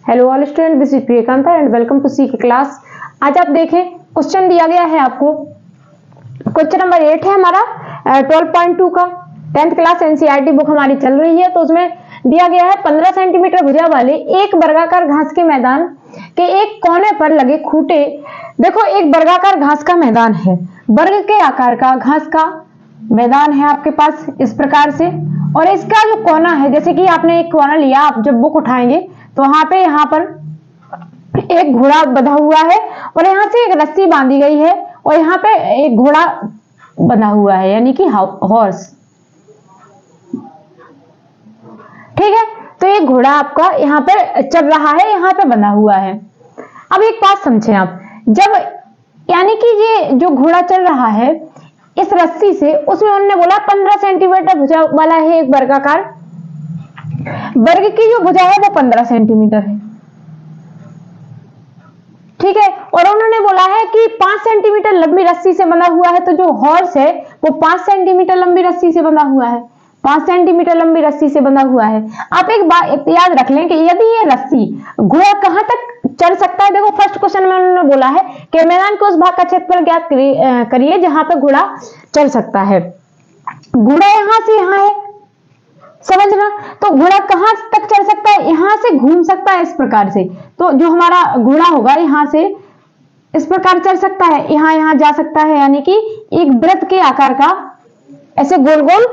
Hello all student, this is Priyakanta and welcome to C class. आज आप देखें question दिया गया है आपको। क्वेश्चन नंबर 8 है हमारा 12.2 का 10th क्लास एनसीईआरटी बुक हमारी चल रही है। तो उसमें दिया गया है 15 सेंटीमीटर भुजा वाले एक वर्गाकार घास के मैदान के एक कोने पर लगे खूंटे। देखो, एक वर्गाकार घास का मैदान है, वर्ग के आकार का घास का मैदान है आपके पास इस प्रकार से। और इसका जो कोना है, जैसे कि आपने एक कोना लिया, आप जब बुक उठाएंगे तो यहाँ पर एक घोड़ा बंधा हुआ है और यहाँ से एक रस्सी बांधी गई है और यहाँ पे एक घोड़ा बंधा हुआ है, यानी कि हॉर्स। ठीक है, तो एक घोड़ा आपका यहाँ पे चल रहा है, यहाँ पे बंधा हुआ है। अब एक बात समझें आप, जब यानी कि ये जो घोड़ा चल रहा है इस रस्सी से, उसमें उन्होंने बोला 15 सेंटीमीटर भुजा वाला है एक वर्गाकार, वर्ग की जो भुजा है वो 15 सेंटीमीटर है। ठीक है, और उन्होंने बोला है कि 5 सेंटीमीटर लंबी रस्सी से बंधा हुआ है, तो जो हॉर्स है वो 5 सेंटीमीटर लंबी रस्सी से बंधा हुआ है, 5 सेंटीमीटर लंबी रस्सी से बंधा हुआ है। आप एक बात याद रख लें कि यदि ये रस्सी घोड़ा कहां तक चल सकता है। देखो, फर्स्ट क्वेश्चन में उन्होंने बोला है कि मैदान के उस भाग का क्षेत्रफल ज्ञात करिए जहां पर घोड़ा चल सकता है। घोड़ा यहां से यहां है, समझना। तो घोड़ा कहां तक चल सकता है? यहां से घूम सकता है इस प्रकार से। तो जो हमारा घोड़ा होगा यहां से इस प्रकार चल सकता है, यहां जा सकता है, यानी कि एक वृत्त के आकार का ऐसे गोल गोल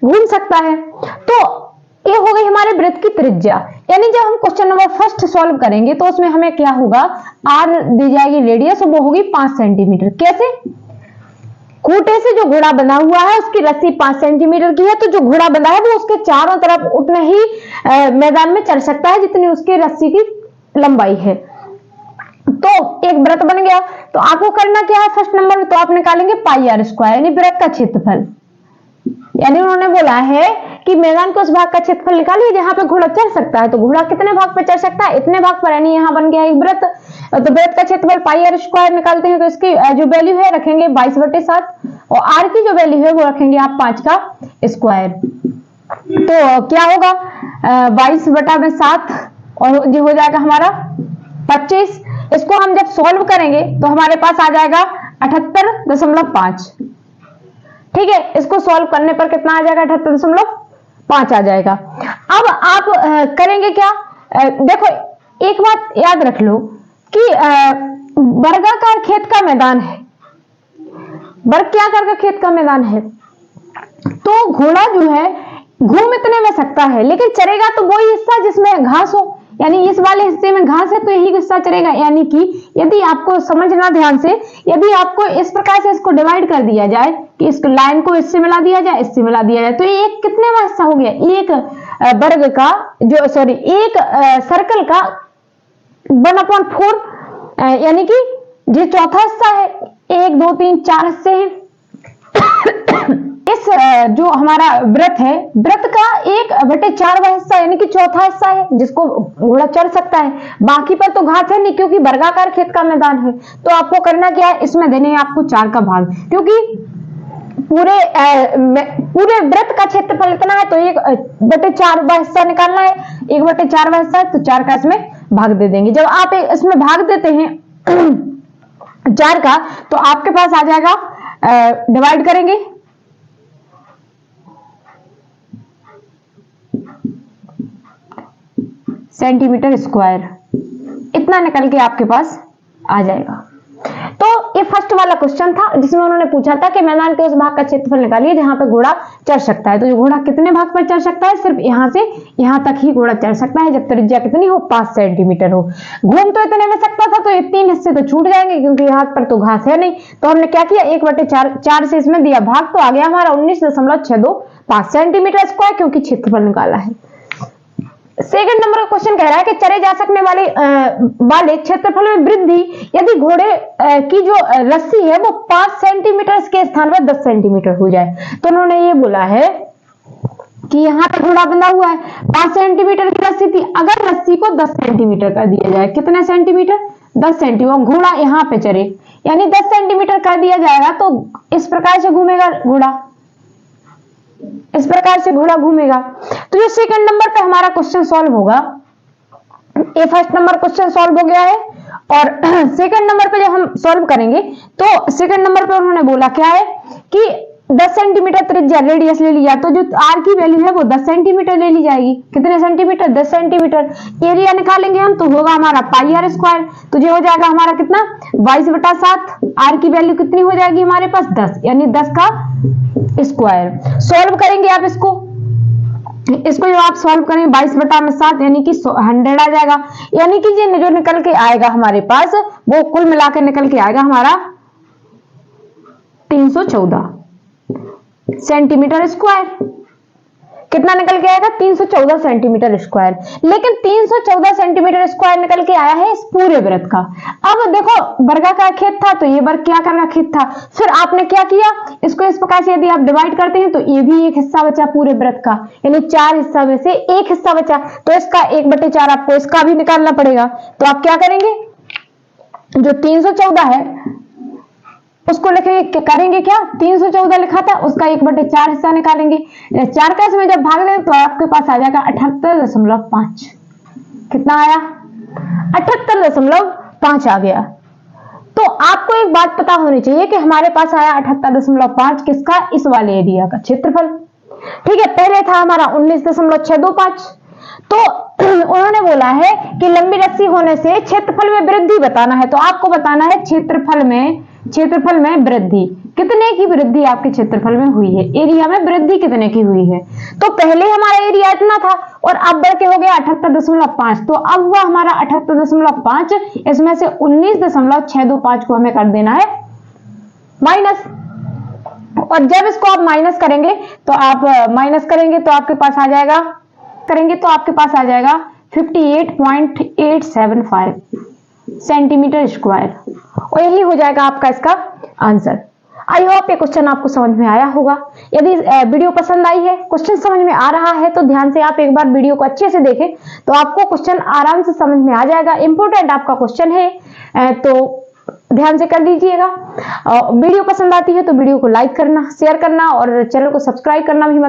घूम सकता है। तो ये हो गई हमारे वृत्त की त्रिज्या। यानी जब हम क्वेश्चन नंबर फर्स्ट सॉल्व करेंगे तो उसमें हमें क्या होगा, आर दी जाएगी रेडियस, वो होगी 5 सेंटीमीटर। कैसे? खूंटे से जो घोड़ा बना हुआ है उसकी रस्सी 5 सेंटीमीटर की है, तो जो घोड़ा बंधा है वो उसके चारों तरफ उतने ही मैदान में चल सकता है जितनी उसकी रस्सी की लंबाई है। तो एक वृत्त बन गया। तो आपको करना क्या है, फर्स्ट नंबर में तो आप निकालेंगे पाई आर स्क्वायर, यानी वृत्त का क्षेत्रफल। यानी उन्होंने बोला है कि मैदान के उस भाग का क्षेत्रफल निकालिए जहां पे घोड़ा चल सकता है। तो घोड़ा कितने भाग पे चल सकता है? इतने भाग पर, यानी यहाँ बन गया एक वृत्त। तो वृत्त का क्षेत्रफल पाई आर स्क्वायर निकालते हैं, तो इसकी जो वैल्यू है रखेंगे 22/7 और आर की जो वैल्यू है वो रखेंगे आप 5 का स्क्वायर। तो क्या होगा, 22/7 और जो हो जाएगा हमारा 25। इसको हम जब सॉल्व करेंगे तो हमारे पास आ जाएगा 78.5। ठीक है, इसको सॉल्व करने पर कितना आ जाएगा, 78.5 आ जाएगा। अब आप करेंगे क्या, देखो एक बात याद रख लो कि वर्गाकार खेत का मैदान है, वर्ग के आकार का खेत का मैदान है, तो घोड़ा जो है घूम इतने में सकता है, लेकिन चरेगा तो वही हिस्सा जिसमें घास हो, यानी इस वाले हिस्से में घास है तो यही हिस्सा चरेगा। यानी कि यदि आपको समझना ध्यान से, यदि आपको इस प्रकार से इसको डिवाइड कर दिया जाए कि इस लाइन को इससे मिला दिया जाए, इससे मिला दिया जाए, तो ये एक कितने में हिस्सा हो गया, एक वर्ग का जो एक सर्कल का 1/4, यानी कि ये चौथा हिस्सा है। 1 2 3 4 हिस्से हैं। इस जो हमारा वृत्त है, वृत्त का 1/4वां हिस्सा यानी कि चौथा हिस्सा है जिसको घोड़ा चल सकता है। बाकी पर तो घास है नहीं, क्योंकि वर्गाकार खेत का मैदान है। तो आपको करना क्या है, इसमें देने हैं आपको 4 का भाग, क्योंकि पूरे वृत्त का क्षेत्रफल इतना है, तो 1/4वां हिस्सा निकालना है। 1/4वां हिस्सा है तो 4 का इसमें भाग दे देंगे। जब आप इसमें भाग देते हैं 4 का, तो आपके पास आ जाएगा, डिवाइड करेंगे सेंटीमीटर स्क्वायर, इतना निकल के आपके पास आ जाएगा। तो ये फर्स्ट वाला क्वेश्चन था जिसमें उन्होंने पूछा था कि मैदान के उस भाग का क्षेत्रफल निकालिए जहां पे घोड़ा चल सकता है। तो घोड़ा कितने भाग पर चल सकता है? सिर्फ यहां से यहां तक ही घोड़ा चल सकता है जब त्रिज्या कितनी हो, 5 सेंटीमीटर हो। घूम तो इतने में सकता था, तो ये 3 हिस्से तो छूट जाएंगे क्योंकि यहाँ पर तो घास है नहीं। तो हमने क्या किया, 1/4 से इसमें दिया भाग, तो आ गया हमारा 19.625 सेंटीमीटर स्क्वायर, क्योंकि क्षेत्रफल निकाला है। सेकंड नंबर का क्वेश्चन कह रहा है कि चरे जा सकने वाले क्षेत्रफल में वृद्धि यदि घोड़े की जो रस्सी है वो 5 सेंटीमीटर के स्थान पर 10 सेंटीमीटर हो जाए। तो उन्होंने ये बोला है कि यहाँ पे घोड़ा बंधा हुआ है, 5 सेंटीमीटर की रस्सी थी, अगर रस्सी को 10 सेंटीमीटर कर दिया जाए, कितने सेंटीमीटर, 10 सेंटीमीटर, घोड़ा यहाँ पे चरे, यानी 10 सेंटीमीटर कर दिया जाएगा तो इस प्रकार से घूमेगा घोड़ा, इस प्रकार से घोड़ा घूमेगा। तो जो सेकंड नंबर पे हमारा क्वेश्चन सॉल्व होगा, ये फर्स्ट नंबर क्वेश्चन सॉल्व हो गया है। और सेकंड नंबर पे जब हम सॉल्व करेंगे तो सेकंड नंबर पे उन्होंने बोला क्या है कि 10 सेंटीमीटर त्रिज्या रेडियस ले लिया, तो जो आर की वैल्यू है वो 10 सेंटीमीटर ले ली जाएगी। कितने सेंटीमीटर? 10 सेंटीमीटर। एरिया निकालेंगे हम तो होगा हमारा पाई आर स्क्वायर, तो ये हो जाएगा हमारा कितना? 22/7। आर की वैल्यू कितनी हो जाएगी हमारे पास? 10, यानी 10 का स्क्वायर। सॉल्व करेंगे आप इसको जब आप सॉल्व करेंगे 22/7 यानी कि 100 आ जाएगा, यानी कि ये जो निकल के आएगा हमारे पास वो कुल मिलाकर निकल के आएगा हमारा 314 सेंटीमीटर स्क्वायर। कितना निकल के आएगा? 314 सेंटीमीटर स्क्वायर। लेकिन 314 सेंटीमीटर स्क्वायर निकल के आया है इस पूरे वृत्त का। अब देखो वर्गाकार खेत था तो ये वर्गाकार का खेत था, फिर आपने क्या किया, इसको इस प्रकार से यदि आप डिवाइड करते हैं तो ये भी एक हिस्सा बचा पूरे वृत्त का, यानी 4 हिस्सा में से एक हिस्सा बचा, तो इसका 1/4 आपको इसका भी निकालना पड़ेगा। तो आप क्या करेंगे, जो 314 है उसको लिखेंगे, करेंगे क्या, 314 लिखा था उसका 1/4 हिस्सा निकालेंगे। 4 का इसमें जब भाग दें तो आपके पास आ जाएगा 78.5। कितना आया? 78.5 आ गया। तो आपको एक बात पता होनी चाहिए कि हमारे पास आया 78.5 किसका? इस वाले एरिया का क्षेत्रफल। ठीक है, पहले था हमारा 19.625। तो उन्होंने बोला है कि लंबी रस्सी होने से क्षेत्रफल में वृद्धि बताना है, तो आपको बताना है क्षेत्रफल में वृद्धि कितने की वृद्धि आपके क्षेत्रफल में हुई है, एरिया में वृद्धि कितने की हुई है। तो पहले हमारा एरिया इतना था और अब बढ़ के हो गया 78.5, तो अब हुआ हमारा 78.5, इसमें से 19.625 को हमें कर देना है माइनस। और जब इसको आप माइनस करेंगे तो आपके पास आ जाएगा 58.875 सेंटीमीटर स्क्वायर, और यही हो जाएगा आपका इसका आंसर। आई होप ये क्वेश्चन आपको समझ में आया होगा। यदि वीडियो पसंद आई है, क्वेश्चन समझ में आ रहा है, तो ध्यान से आप एक बार वीडियो को अच्छे से देखें तो आपको क्वेश्चन आराम से समझ में आ जाएगा। इंपॉर्टेंट आपका क्वेश्चन है, तो ध्यान से कर लीजिएगा। वीडियो पसंद आती है तो वीडियो को लाइक करना, शेयर करना और चैनल को सब्सक्राइब करना भी मत